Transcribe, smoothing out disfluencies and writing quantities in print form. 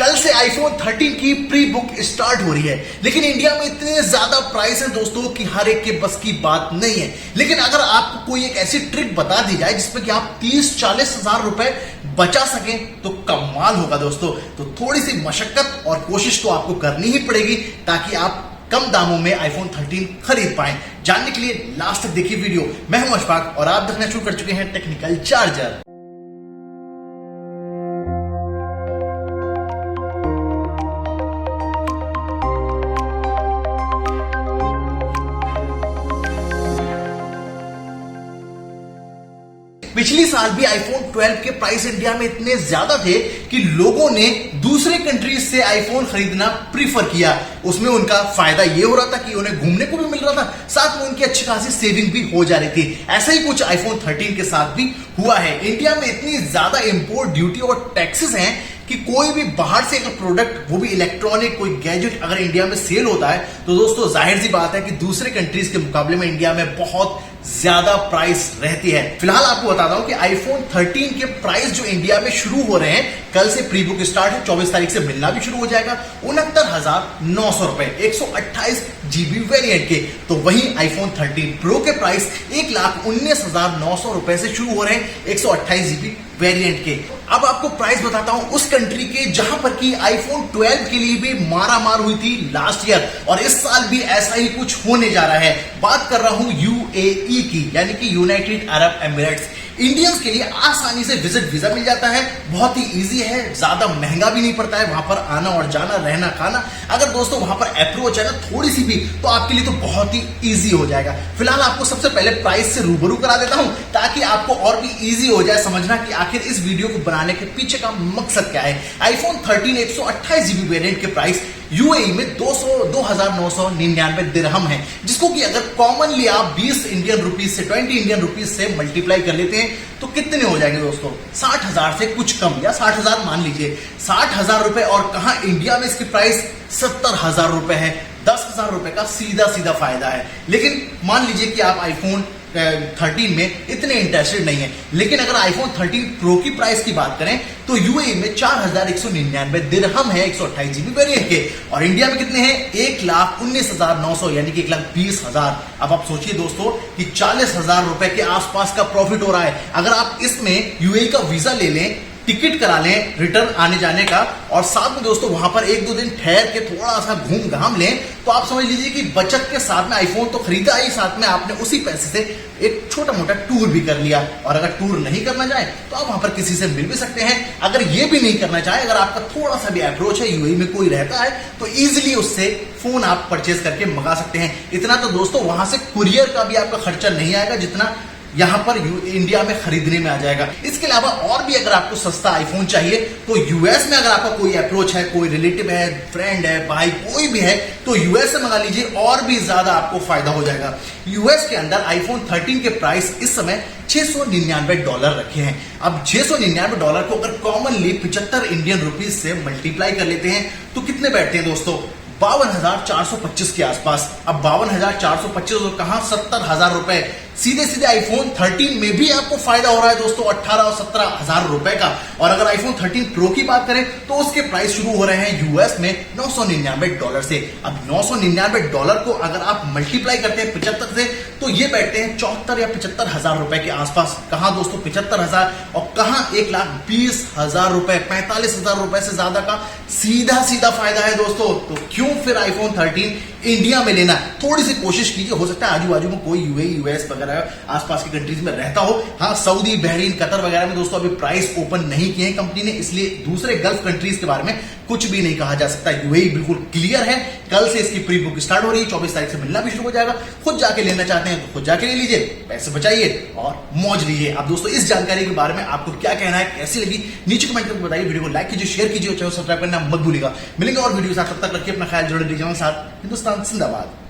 कल से आईफोन 13 की प्री बुक स्टार्ट हो रही है, लेकिन इंडिया में इतने ज्यादा प्राइस है दोस्तों कि हर एक के बस की बात नहीं है। लेकिन अगर आपको कोई एक ऐसी ट्रिक बता दी जाए जिसमें कि आप 30-40 हजार रुपए बचा सकें तो कमाल होगा दोस्तों। तो थोड़ी सी मशक्कत और कोशिश तो आपको करनी ही पड़ेगी ताकि आप कम दामों में आईफोन 13 खरीद पाएं। जानने के लिए लास्ट तक देखिए वीडियो। मैं हूं अशफाक और आप देखना शुरू कर चुके हैं टेक्निकल चार्जर। पिछली साल भी आईफोन 12 के प्राइस इंडिया में इतने ज्यादा थे कि लोगों ने दूसरे कंट्रीज से आईफोन खरीदना प्रीफर किया। उसमें उनका फायदा ये हो रहा था कि उन्हें घूमने को भी मिल रहा था, साथ में उनकी अच्छी खासी सेविंग भी हो जा रही थी। ऐसा ही कुछ आईफोन 13 के साथ भी हुआ है। इंडिया में इतनी ज्यादा इंपोर्ट ड्यूटी और टैक्सेस हैं कि कोई भी बाहर से अगर प्रोडक्ट, वो भी इलेक्ट्रॉनिक कोई गैजेट अगर इंडिया में सेल होता है तो दोस्तों जाहिर सी बात है कि दूसरे कंट्रीज के मुकाबले में इंडिया में बहुत ज्यादा प्राइस रहती है। फिलहाल आपको बताता हूं कि आईफोन 13 के प्राइस जो इंडिया में शुरू हो रहे हैं, कल से प्री बुक स्टार्ट है, 24 तारीख से मिलना भी शुरू हो जाएगा। 69,900 रुपए 128 जीबी वेरिएंट के। तो वहीं आईफोन 13 प्रो के प्राइस 1,19,900 रुपए से शुरू हो रहे हैं 128 जीबी वेरिएंट के। अब आपको प्राइस बताता हूं उस कंट्री के जहां पर कि आईफोन 12 के लिए भी मारामार हुई थी लास्ट ईयर, और इस साल भी ऐसा ही कुछ होने जा रहा है। बात कर रहा हूं यूएई की, यानी कि यूनाइटेड अरब एमिरेट्स। इंडियंस के लिए आसानी से विजिट वीजा मिल जाता है, बहुत ही इजी है, ज्यादा महंगा भी नहीं पड़ता है वहां पर आना और जाना, रहना खाना। अगर दोस्तों वहां पर अप्रोच है ना थोड़ी सी भी, तो आपके लिए तो बहुत ही इजी हो जाएगा। फिलहाल आपको सबसे पहले प्राइस से रूबरू करा देता हूं ताकि आपको और भी इजी हो जाए समझना कि आखिर इस वीडियो को बनाने के पीछे का मकसद क्या है। आईफोन 13 128 जीबी वेरिएंट के प्राइस यूएई में 2,999 दिरहम है, जिसको कि अगर कॉमनली आप 20 इंडियन रुपीज से 20 इंडियन रुपीज से मल्टीप्लाई कर लेते हैं तो कितने हो जाएंगे दोस्तों? 60,000 से कुछ कम, या 60,000 मान लीजिए। 60,000 रुपए, और कहां इंडिया में इसकी प्राइस 70,000 रुपए है। 10,000 रुपए का सीधा सीधा फायदा है। लेकिन मान लीजिए कि आप आईफोन 13 में इतने इंटरेस्टेड नहीं है, लेकिन अगर आईफोन 13 प्रो की प्राइस की बात करें तो यूएई में 4,199 दिरहम है 128 जीबी वेरिएंट के, और इंडिया में कितने हैं? 1,19,900, यानी कि 1,20,000। अब आप सोचिए दोस्तों कि 40,000 रुपए के आसपास का प्रॉफिट हो रहा है। अगर आप इसमें यूएई का वीजा ले लें, टिकट करा लें रिटर्न आने जाने का, और साथ में दोस्तों वहां पर 1-2 दिन ठहर के थोड़ा सा घूम घाम लें, तो आप समझ लीजिए कि बचत के साथ में आईफोन तो खरीदा ही, साथ में आपने उसी पैसे से एक छोटा मोटा टूर भी कर लिया। और अगर टूर नहीं करना चाहे तो आप वहां पर किसी से मिल भी सकते हैं। अगर ये भी नहीं करना चाहे, अगर आपका थोड़ा सा भी अप्रोच है, यूएई में कोई रहता है, तो इजीली उससे फोन आप परचेज करके मंगा सकते हैं। इतना तो दोस्तों वहां से कुरियर का भी आपका खर्चा नहीं आएगा जितना यहां पर इंडिया में खरीदने में आ जाएगा। इसके अलावा और भी अगर आपको सस्ता आईफोन चाहिए तो यूएस में अगर आपका कोई अप्रोच है, कोई रिलेटिव है, फ्रेंड है, भाई कोई भी है, तो यूएस से मंगा लीजिए, और भी ज्यादा आपको फायदा हो जाएगा। यूएस के अंदर आईफोन 13 के प्राइस इस समय $699 रखे हैं। अब $699 को अगर कॉमनली 75 इंडियन रुपीज से मल्टीप्लाई कर लेते हैं तो कितने बैठते हैं दोस्तों? 52,425 के आसपास। अब 52,425 और कहां 70,000 रुपए। सीधे सीधे आईफोन 13 में भी आपको फायदा हो रहा है दोस्तों 18 और 17,000 रुपए का। और अगर आईफोन 13 प्रो की बात करें तो उसके प्राइस शुरू हो रहे हैं यूएस में $999 से। अब $999 को अगर आप मल्टीप्लाई करते हैं 75 से तो ये बैठते हैं 74 या 75,000 रुपए के आसपास। कहां दोस्तों 75,000, और कहां 1,20,000 रुपए, 45,000 रुपए से ज्यादा का सीधा सीधा फायदा है दोस्तों। तो क्यों फिर आईफोन 13 इंडिया में लेना? थोड़ी सी कोशिश कीजिए, हो सकता है आजू बाजू में कोई यूएई यूएस वगैरह आसपास की कंट्रीज में रहता हो। हाँ, सऊदी, बहरीन, कतर वगैरह में दोस्तों अभी प्राइस ओपन नहीं किए हैं कंपनी ने, इसलिए दूसरे गल्फ कंट्रीज के बारे में कुछ भी नहीं कहा जा सकता। यूएई बिल्कुल क्लियर है। कल से इसकी प्री बुक स्टार्ट हो रही है, 24 तारीख से मिलना भी शुरू हो जाएगा। खुद जाके लेना चाहते हैं तो खुद जाके ले लीजिए, पैसे बचाइए और मौज लीजिए। अब दोस्तों इस जानकारी के बारे में आपको क्या कहना है, कैसी लगी, नीचे कमेंट करके बताइए। वीडियो को लाइक कीजिए, शेयर कीजिए और चैनल सब्सक्राइब करना मत भूलिएगा। मिलेंगे और वीडियो साथ, तब तक रखिए अपना ख्याल, जुड़े रहिए साथ। हिंदुस्तान जिंदाबाद।